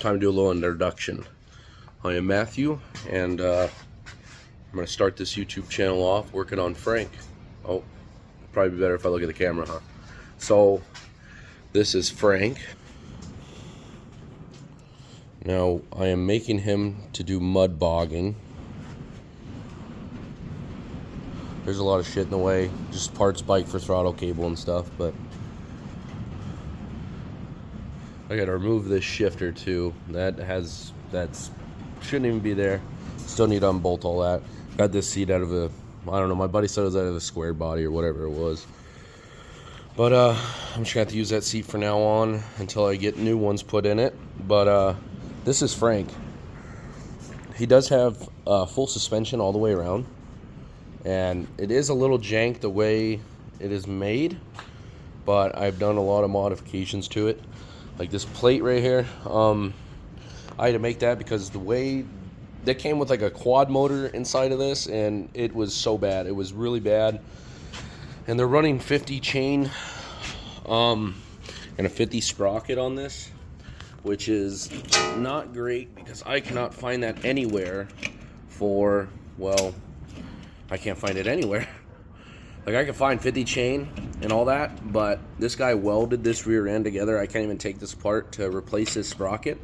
time to do a little introduction. I am Matthew, and I'm going to start this YouTube channel off working on Frank. Oh, probably be better if I look at the camera, huh? So, this is Frank. Now, I am making him to do mud bogging. There's a lot of shit in the way, just parts, bike for throttle cable and stuff, but I gotta remove this shifter too. That's shouldn't even be there. Still need to unbolt all that. Got this seat out of a, I don't know, my buddy said it was out of a square body or whatever it was. But I'm just gonna have to use that seat for now on until I get new ones put in it. But this is Frank. He does have full suspension all the way around, and it is a little jank the way it is made, but I've done a lot of modifications to it. Like this plate right here, I had to make that because the way that came with like a quad motor inside of this, and it was so bad. It was really bad. And they're running 50 chain and a 50 sprocket on this, which is not great because I cannot find that anywhere for, well, I can't find it anywhere. Like, I can find 50 chain and all that, but this guy welded this rear end together. I can't even take this apart to replace this sprocket.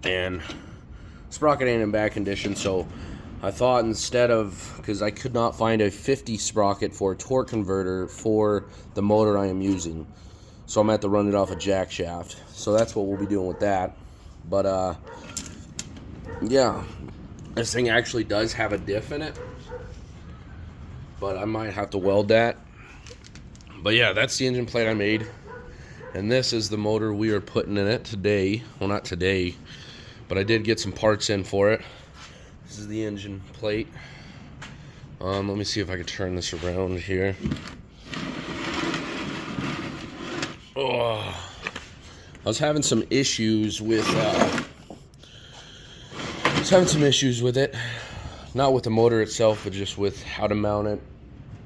And sprocket ain't in bad condition, so I thought instead of, because I could not find a 50 sprocket for a torque converter for the motor I am using. So I'm going to have to run it off a jack shaft. So that's what we'll be doing with that. But, yeah, this thing actually does have a diff in it, but I might have to weld that. But yeah, that's the engine plate I made, and this is the motor we are putting in it today. Well, not today, but I did get some parts in for it. This is the engine plate. Let me see if I can turn this around here. Oh, I was having some issues with it. Not with the motor itself, but just with how to mount it,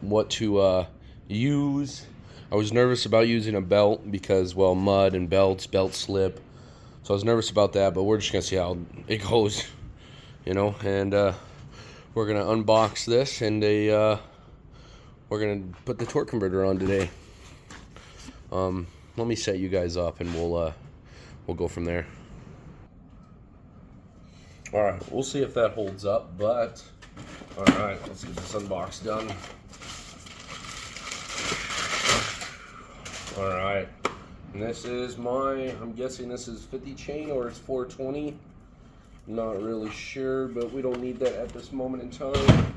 what to use. I was nervous about using a belt because, well, mud and belt slip. So I was nervous about that, but we're just going to see how it goes, you know. And we're going to unbox this, and we're going to put the torque converter on today. Let me set you guys up, and we'll go from there. Alright, we'll see if that holds up, but alright, let's get this unboxed done. Alright, and this is I'm guessing this is 50 chain or it's 420. Not really sure, but we don't need that at this moment in time.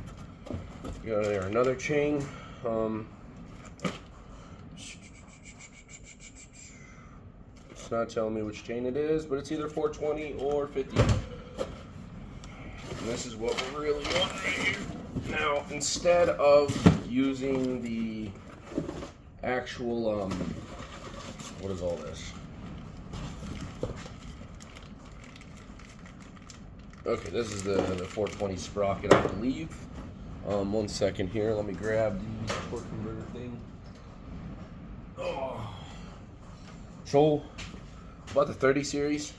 Got there another chain. It's not telling me which chain it is, but it's either 420 or 50. And this is what we're really want right here. Now, instead of using the actual, what is all this? Okay, this is the 420 sprocket, I believe. 1 second here, let me grab the torque converter thing. Oh. So, about the 30 series.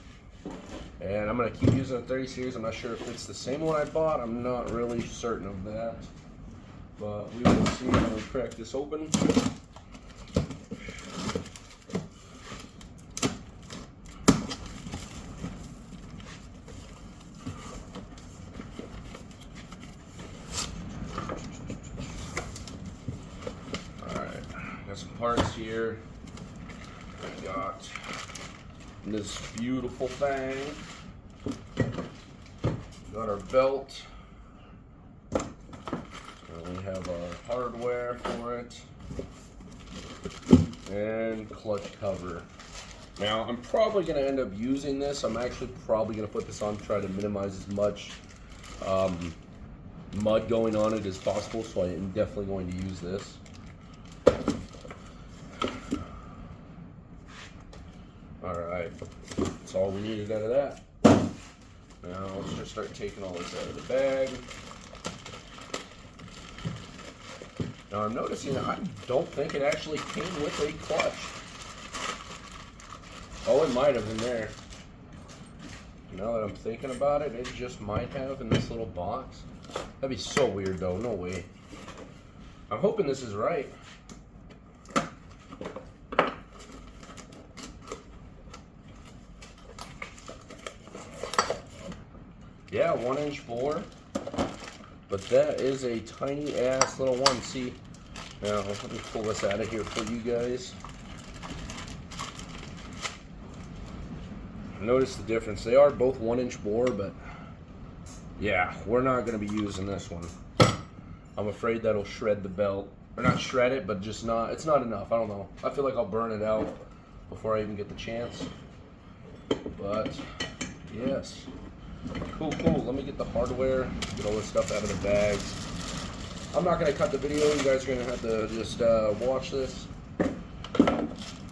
And I'm going to keep using the 30 series. I'm not sure if it's the same one I bought. I'm not really certain of that. But we will see when we crack this open. Alright, got some parts here. I got this beautiful thing. Got our belt. And we have our hardware for it. And clutch cover. Now, I'm probably going to end up using this. I'm actually probably going to put this on to try to minimize as much mud going on it as possible. So I am definitely going to use this. Alright, that's all we needed out of that. Now let's just start taking all this out of the bag. Now I'm noticing I don't think it actually came with a clutch. Oh, it might have in there. Now that I'm thinking about it, it just might have in this little box. That'd be so weird though, no way. I'm hoping this is right. Yeah, 1-inch bore. But that is a tiny ass little one. See, now let me pull this out of here for you guys. Notice the difference. They are both 1-inch bore, but yeah, we're not going to be using this one. I'm afraid that'll shred the belt. Or not shred it, but just not, it's not enough. I don't know. I feel like I'll burn it out before I even get the chance. But yes. Cool, cool. Let me get the hardware, get all this stuff out of the bags. I'm not going to cut the video. You guys are going to have to just watch this.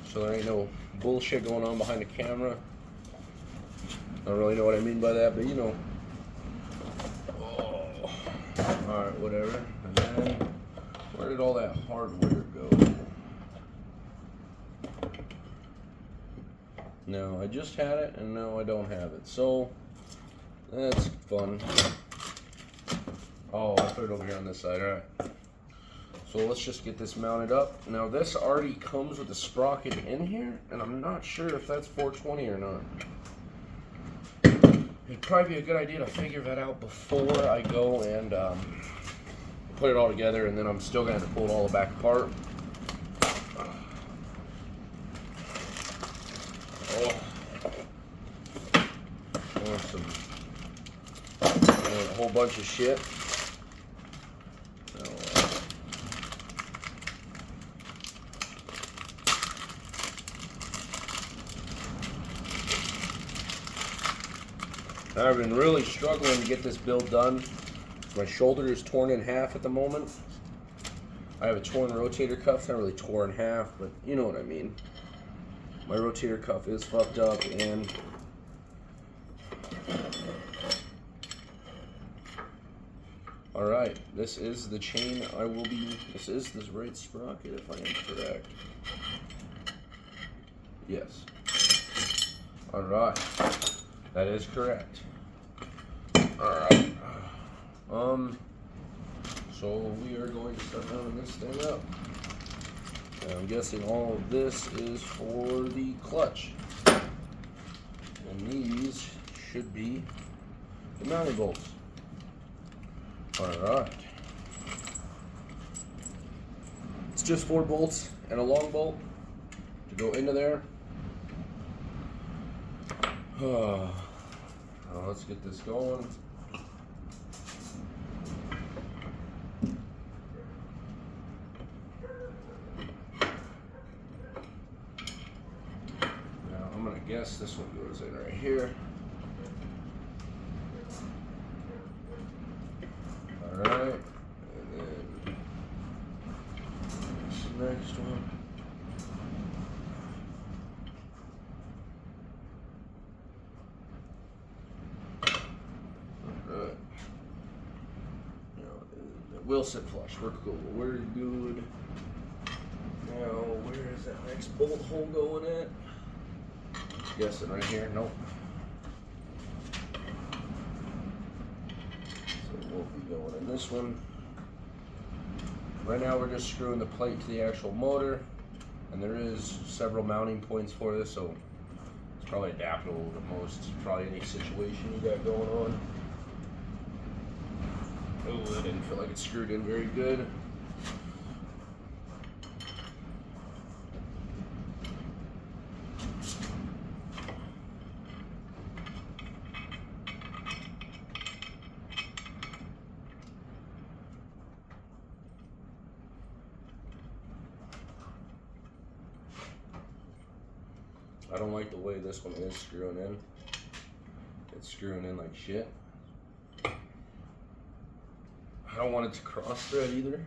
So there ain't no bullshit going on behind the camera. I don't really know what I mean by that, but you know. Oh. Alright, whatever. And then, where did all that hardware go? No, I just had it, and now I don't have it. So, that's fun. Oh, I'll put it over here on this side. Alright. So let's just get this mounted up. Now this already comes with a sprocket in here, and I'm not sure if that's 420 or not. It'd probably be a good idea to figure that out before I go and put it all together, and then I'm still going to have to pull it all back apart. Oh. Awesome. A whole bunch of shit. I've been really struggling to get this build done. My shoulder is torn in half at the moment. I have a torn rotator cuff, not really torn in half, but you know what I mean. My rotator cuff is fucked up, and alright, this is the chain I will be, this is the right sprocket if I am correct. Yes. Alright, that is correct. Alright. So we are going to start mounting this thing up. And I'm guessing all of this is for the clutch. And these should be the mounting bolts. Alright. It's just 4 bolts and a long bolt to go into there. Now let's get this going. I guess this one goes in right here. Alright, and then this next one. Alright. Now, it will sit flush. We're cool. We're good. Now, where is that next bolt hole going at? Guessing right here. Nope. So we'll be going in this one. Right now we're just screwing the plate to the actual motor, and there is several mounting points for this, so it's probably adaptable to most probably any situation you got going on. Oh, I didn't feel like it screwed in very good. I don't like the way this one is screwing in. It's screwing in like shit. I don't want it to cross thread either.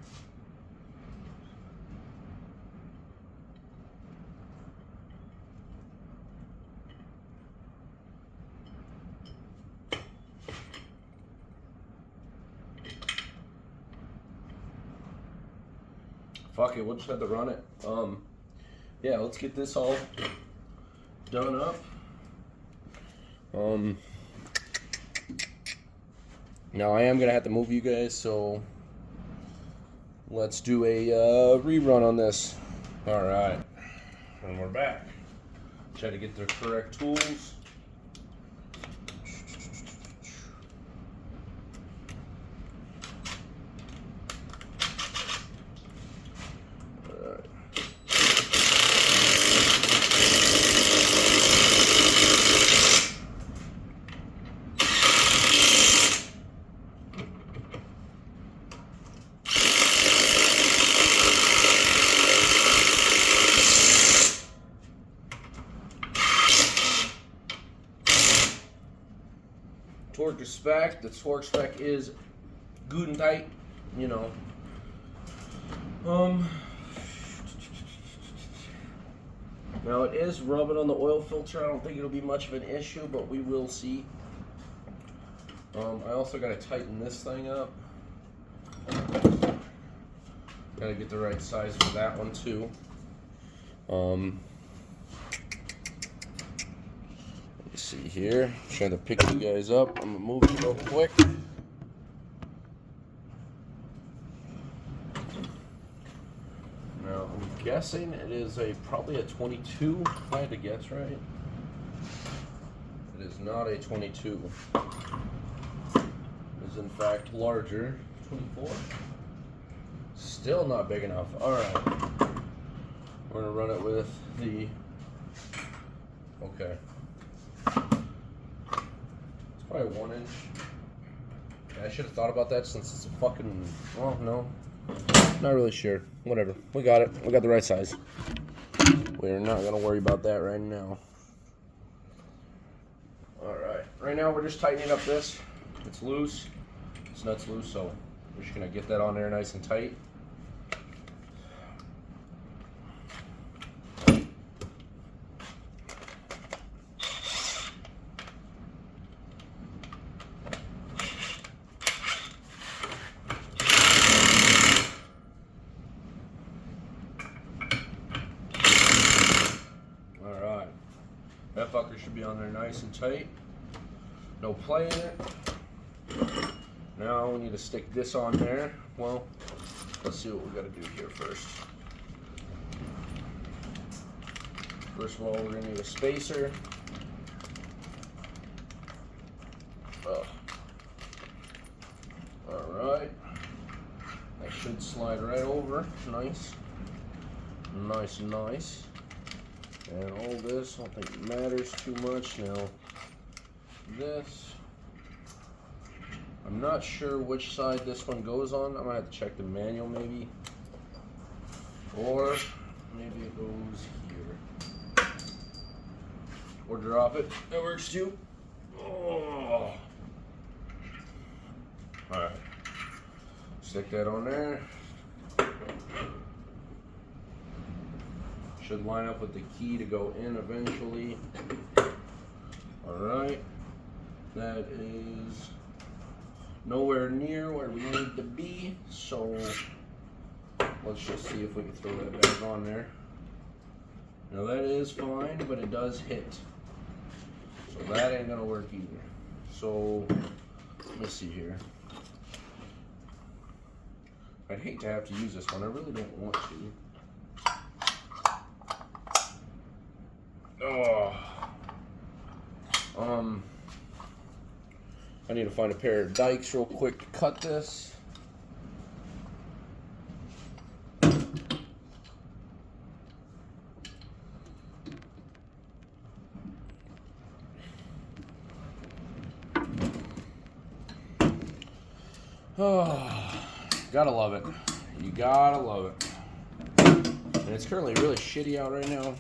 Fuck it, we'll just have to run it. Yeah, let's get this all done up. Now I am gonna have to move you guys, so let's do a rerun on this. All right, and we're back. Try to get the correct tools. Torque spec. The torque spec is good and tight, you know. Now it is rubbing on the oil filter. I don't think it'll be much of an issue, but we will see. I also got to tighten this thing up. Got to get the right size for that one too. Let me see here. Trying to pick you guys up. I'm gonna move you real quick. Now I'm guessing it is probably a 22. If I had to guess right. It is not a 22. It is in fact larger. 24. Still not big enough. Alright. We're gonna run it with the. Okay. It's probably 1 inch. Yeah, I should have thought about that since it's a fucking. Well, no. Not really sure. Whatever. We got it. We got the right size. We're not gonna worry about that right now. Alright. Right now we're just tightening up this. It's loose. This nut's loose, so we're just gonna get that on there nice and tight. Alright. That fucker should be on there nice and tight. No play in it. Now we need to stick this on there. Well, let's see what we got to do here first. First of all, we're going to need a spacer. Alright. That should slide right over. Nice. Nice, nice. And all this, I don't think it matters too much. Now, this. I'm not sure which side this one goes on. I might have to check the manual maybe. Or maybe it goes here. Or drop it. That works too. Oh. Alright. Stick that on there. Should line up with the key to go in eventually. Alright. That is nowhere near where we need to be, so let's just see if we can throw that back on there. Now that is fine, but it does hit, so that ain't gonna work either. So let me see here. I'd hate to have to use this one. I really don't want to. Oh. I need to find a pair of dikes real quick to cut this. Oh, gotta love it. You gotta love it. And it's currently really shitty out right now.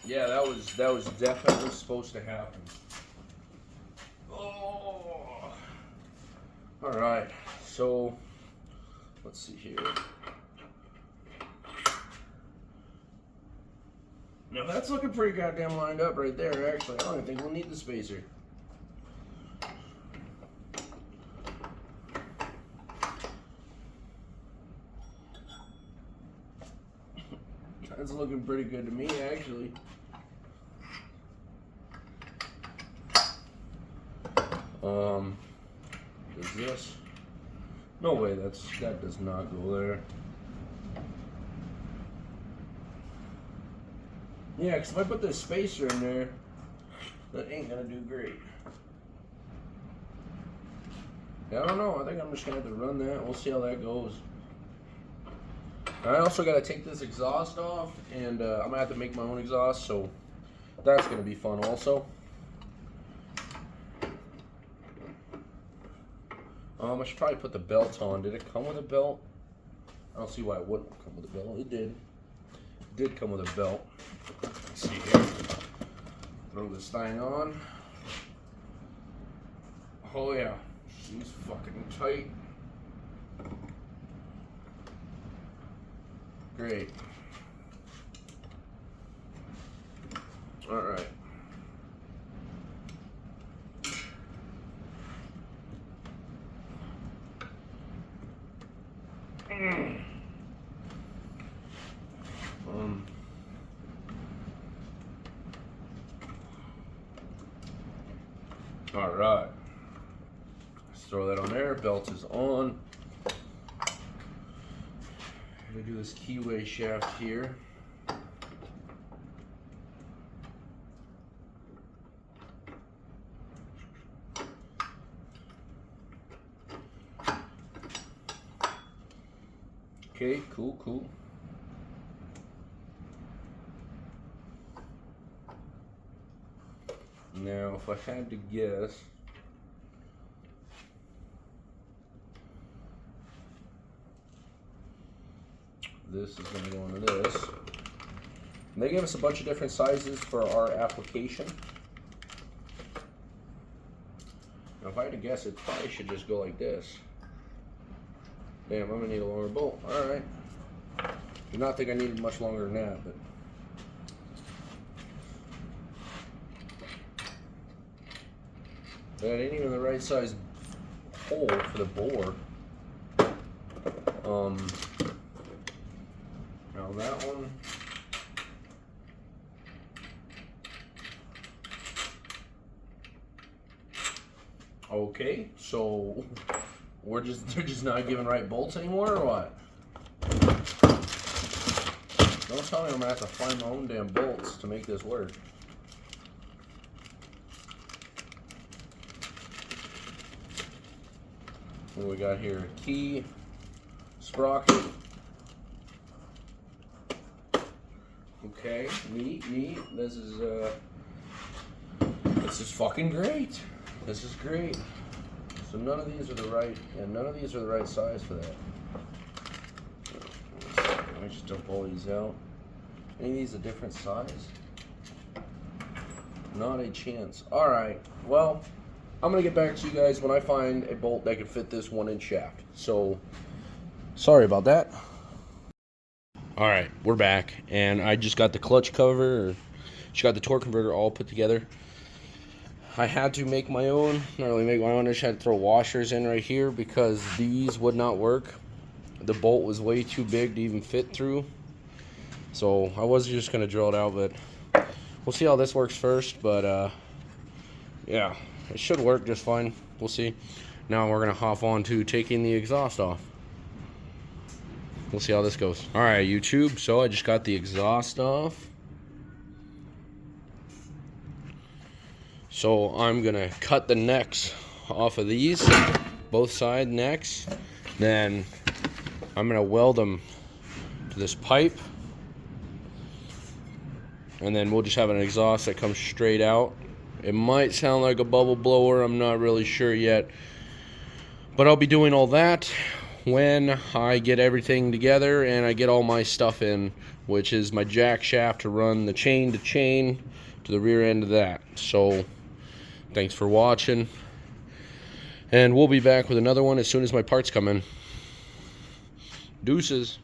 Yeah, that was definitely supposed to happen. Oh. All right, so let's see here. Now that's looking pretty goddamn lined up right there. Actually, I don't even think we'll need the spacer. That's looking pretty good to me, actually. Is this? No way, that does not go there. Yeah, because if I put this spacer in there, that ain't gonna do great. Yeah, I don't know. I think I'm just gonna have to run that. We'll see how that goes. I also gotta take this exhaust off, and I'm gonna have to make my own exhaust, so that's gonna be fun also. I should probably put the belt on. Did it come with a belt? I don't see why it wouldn't come with a belt. It did. It did come with a belt. Let's see here. Throw this thing on. Oh yeah, she's fucking tight. Great. All right. All right. Let's throw that on there. Belt is on. I'm gonna do this keyway shaft here. Okay, cool. Now, if I had to guess, this is going to go into this. And they gave us a bunch of different sizes for our application. Now, if I had to guess, it probably should just go like this. Damn, I'm going to need a longer bolt. Alright. Do not think I needed much longer than that, but that ain't even the right size hole for the bore. Now that one. Okay, so they're just not giving right bolts anymore, or what? Don't tell me I'm gonna have to find my own damn bolts to make this work. What do we got here? Key, sprocket. Okay, neat. This is fucking great. This is great. So none of these are the right, and none of these are the right size for that. Let me just dump all these out. Any of these a different size? Not a chance. All right. Well, I'm gonna get back to you guys when I find a bolt that can fit this 1-inch shaft. So, sorry about that. All right, we're back, and I just got the clutch cover, just got the torque converter all put together. I had to make my own, not really make my own, I just had to throw washers in right here because these would not work. The bolt was way too big to even fit through. So I was just gonna drill it out, but we'll see how this works first. But yeah, it should work just fine. We'll see. Now we're gonna hop on to taking the exhaust off. We'll see how this goes. All right, YouTube, so I just got the exhaust off. So I'm gonna cut the necks off of these, both side necks. Then I'm gonna weld them to this pipe. And then we'll just have an exhaust that comes straight out. It might sound like a bubble blower, I'm not really sure yet. But I'll be doing all that when I get everything together and I get all my stuff in, which is my jack shaft to run the chain to chain to the rear end of that. So thanks for watching, and we'll be back with another one as soon as my parts come in. Deuces.